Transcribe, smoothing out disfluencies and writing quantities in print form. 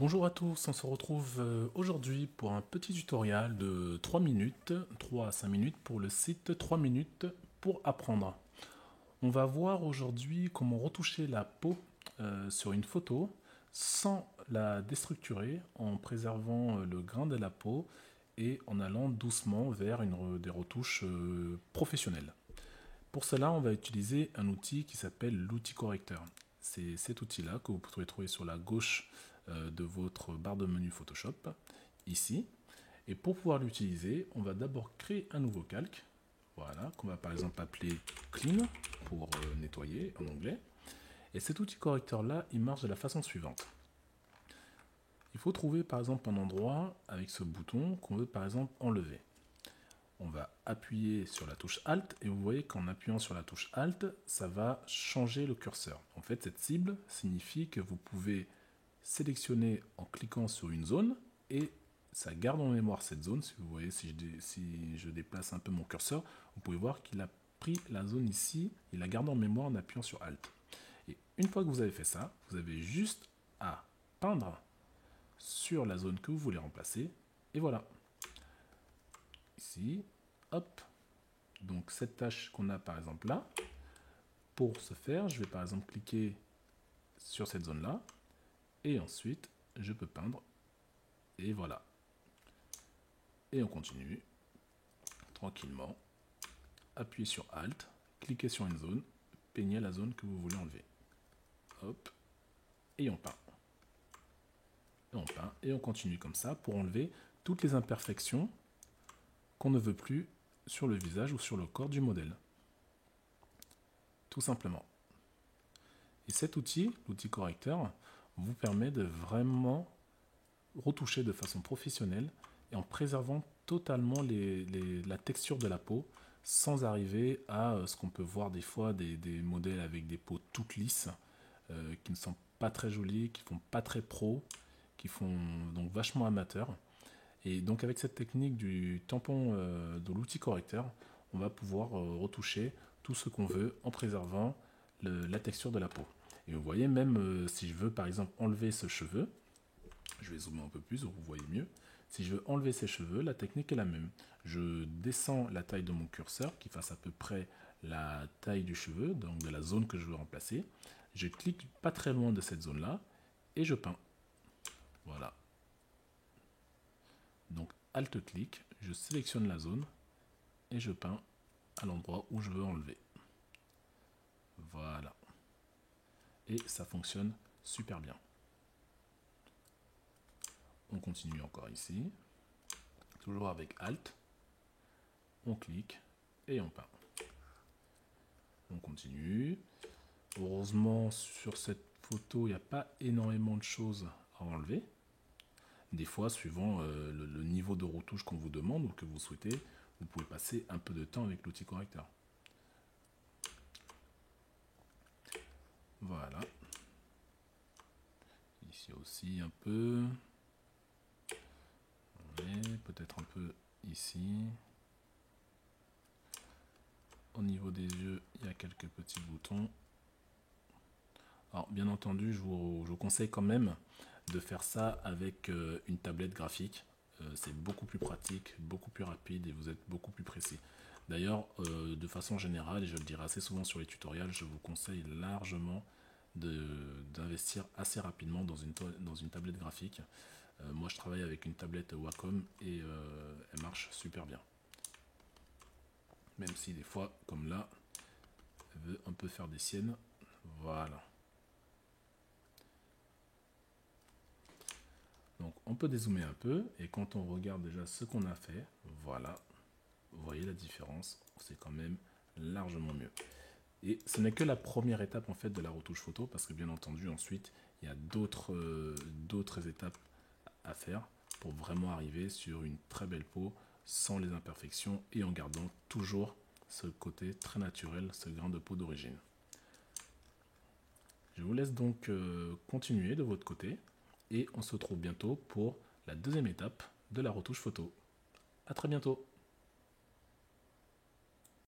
Bonjour à tous, on se retrouve aujourd'hui pour un petit tutoriel de 3 minutes, 3 à 5 minutes pour le site 3 minutes pour apprendre. On va voir aujourd'hui comment retoucher la peau sur une photo sans la déstructurer en préservant le grain de la peau et en allant doucement vers des retouches professionnelles. Pour cela, on va utiliser un outil qui s'appelle l'outil correcteur. C'est cet outil-là que vous pouvez trouver sur la gauche de votre barre de menu Photoshop, ici. Et pour pouvoir l'utiliser, on va d'abord créer un nouveau calque, voilà, qu'on va par exemple appeler Clean pour nettoyer en anglais. Et cet outil correcteur-là, il marche de la façon suivante. Il faut trouver par exemple un endroit avec ce bouton qu'on veut par exemple enlever. On va appuyer sur la touche Alt et vous voyez qu'en appuyant sur la touche Alt, ça va changer le curseur. En fait, cette cible signifie que vous pouvez sélectionner en cliquant sur une zone et ça garde en mémoire cette zone. Si vous voyez, si je déplace un peu mon curseur, vous pouvez voir qu'il a pris la zone ici, il la garde en mémoire en appuyant sur Alt. Et une fois que vous avez fait ça, vous avez juste à peindre sur la zone que vous voulez remplacer et voilà. Ici, hop, donc cette tâche qu'on a par exemple là, pour ce faire, je vais par exemple cliquer sur cette zone là, et ensuite je peux peindre, et voilà. Et on continue, tranquillement, appuyez sur Alt, cliquez sur une zone, peignez la zone que vous voulez enlever. Hop, et on peint. Et on peint, et on continue comme ça pour enlever toutes les imperfections qu'on ne veut plus sur le visage ou sur le corps du modèle. Tout simplement. Et cet outil, l'outil correcteur, vous permet de vraiment retoucher de façon professionnelle et en préservant totalement la texture de la peau sans arriver à ce qu'on peut voir des fois des modèles avec des peaux toutes lisses qui ne sont pas très jolies, qui font pas très pro, qui font donc vachement amateur. Et donc avec cette technique du tampon de l'outil correcteur, on va pouvoir retoucher tout ce qu'on veut en préservant la texture de la peau. Et vous voyez, même si je veux par exemple enlever ce cheveu, je vais zoomer un peu plus, vous voyez mieux. Si je veux enlever ces cheveux, la technique est la même. Je descends la taille de mon curseur, qui fasse à peu près la taille du cheveu, donc de la zone que je veux remplacer. Je clique pas très loin de cette zone-là, et je peins. Voilà. Donc Alt-clic, je sélectionne la zone, et je peins à l'endroit où je veux enlever. Voilà. Et ça fonctionne super bien. On continue encore ici. Toujours avec Alt. On clique et on peint. On continue. Heureusement, sur cette photo, il n'y a pas énormément de choses à enlever. Des fois, suivant le niveau de retouche qu'on vous demande ou que vous souhaitez, vous pouvez passer un peu de temps avec l'outil correcteur. Voilà. Ici aussi un peu. Peut-être un peu ici. Au niveau des yeux, il y a quelques petits boutons. Alors, bien entendu, je vous conseille quand même de faire ça avec une tablette graphique. C'est beaucoup plus pratique, beaucoup plus rapide et vous êtes beaucoup plus précis. D'ailleurs, de façon générale, et je le dirai assez souvent sur les tutoriels, je vous conseille largement d'investir assez rapidement dans une tablette graphique. Moi, je travaille avec une tablette Wacom et elle marche super bien. Même si des fois, comme là, elle veut un peu faire des siennes. Voilà. Donc on peut dézoomer un peu et quand on regarde déjà ce qu'on a fait, voilà, vous voyez la différence, c'est quand même largement mieux. Et ce n'est que la première étape en fait de la retouche photo parce que bien entendu ensuite il y a d'autres étapes à faire pour vraiment arriver sur une très belle peau sans les imperfections et en gardant toujours ce côté très naturel, ce grain de peau d'origine. Je vous laisse donc continuer de votre côté et on se retrouve bientôt pour la deuxième étape de la retouche photo. À très bientôt.